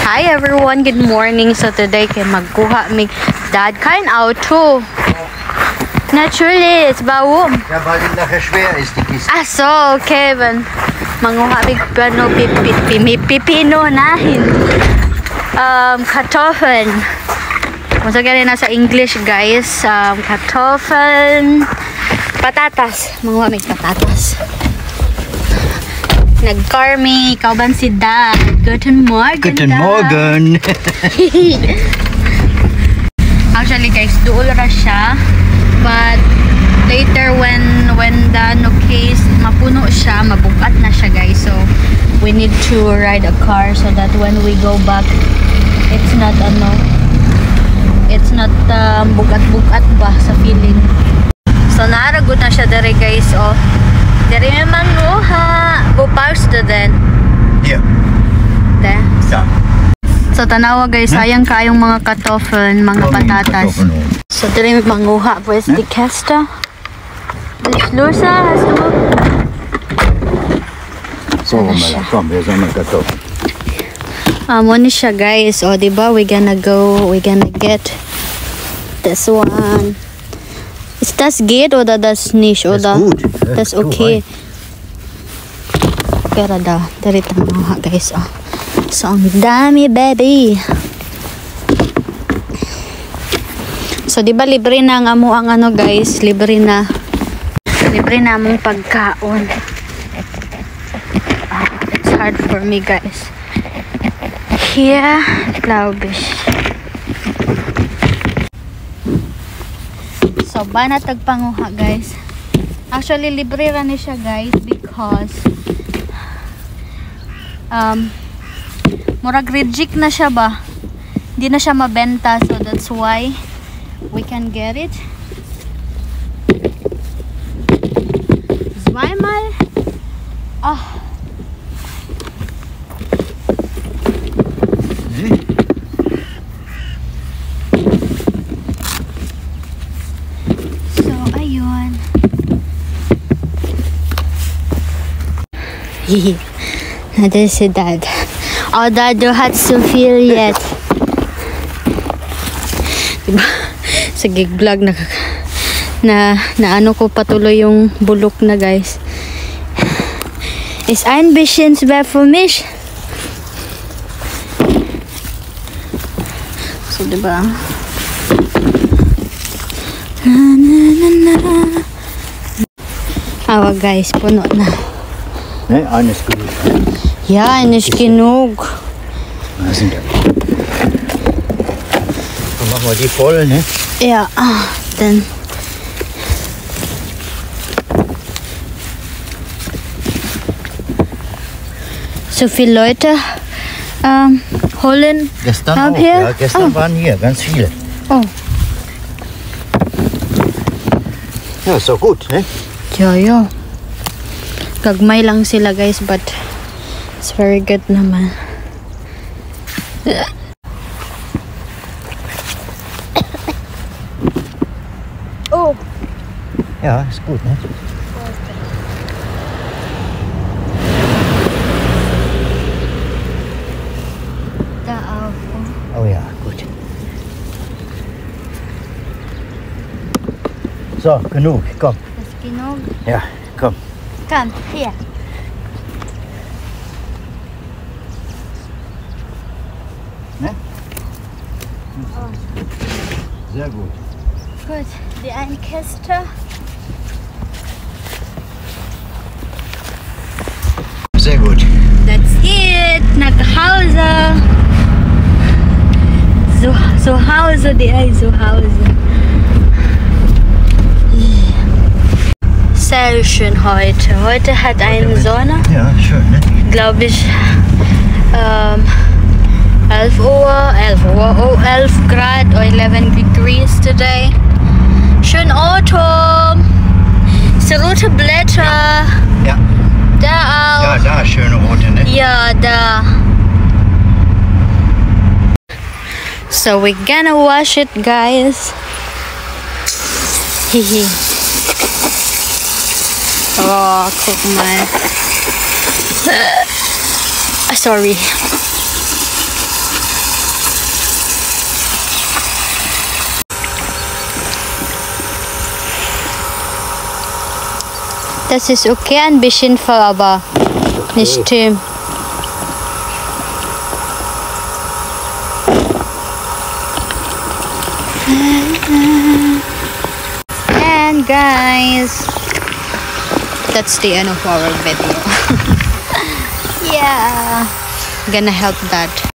Hi everyone, good morning. So today kay magkuha mig dad kein Auto. Natürlich, warum? Ja, weil die nachher schwer ist, die Kiste. Ach so, okay, wenn manguha mig pipino nahin. Kartoffeln. Kung sa ganyan na sa English guys, kartoffeln, patatas. Manguha mig patatas. Nag-carmi, ikaw ba si Dad? Guten Morgen, Guten Dad. Morgen. Actually guys, duol ra siya. But later when the case mapuno siya, mabugat na siya guys. So we need to ride a car so that when we go back, it's not bugat-bugat ba sa feeling. So naaragot na siya dere guys. Oh, dere memang nguha. Go pause then. Hier. There. Ja. So tanawa guys, sayang kayong mga kartoffeln, mga patatas. So dere manguha pues die Käste. Die Schlüssel hast du? So, mal, komm, wir sammeln Kartoffeln. Ano siya guys, o diba, we're gonna get this one. Ist das geht oder das nicht, oder? Das ist gut. Das ist okay. Pero daw, darito mga guys, oh. So, ang dami, baby. So, di ba libre na nga mo ang ano guys, libre na mong pagkaon. It's hard for me guys. Here, glaube ich. So, banat tagpanguha guys. Actually, libre ra ni siya guys because murag reject na siya ba? Hindi na siya mabenta, so that's why we can get it. Zweimal. Oh. So ayun. Das ist Dad. Oh, Dad, du hast so viel jetzt. Diba? Sa gig-vlog na ano ko patuloy yung bulok na guys. Ist ein bisschen schwer für mich. So, diba? Awa guys, puno na. Ne, eines gut. Ja, nicht genug. Was sind das? Dann machen wir die voll, ne? Ja, dann. So viele Leute holen. Gestern auch, hier? ja. Gestern waren hier ganz viele. Oh. Ja, ist doch gut, ne? Ja. Gagmay lang sila guys, but it's very good naman. Oh. Ja, ist gut, ne? Da auch. Oh ja, gut. So, genug, komm. Ist genug. Ja, komm. Komm, hier. Ne? Sehr gut. Gut, die eine Kiste. Sehr gut. That's it. Nach Hause. Zu Hause, zu Hause. Sehr schön heute. Heute hat eine Sonne. Ja, schön, ne? Glaube ich 11 Grad or 11 degrees today. Schön Autumn. So rote Blätter. Ja. Da auch. Ja, da schöne rote, ne? Ja, da. So we're gonna wash it, guys. Hihi. Oh, guck mal. Sorry. Das ist okay, ein bisschen voll, aber nicht schlimm. And guys, that's the end of our video. Yeah, gonna help that.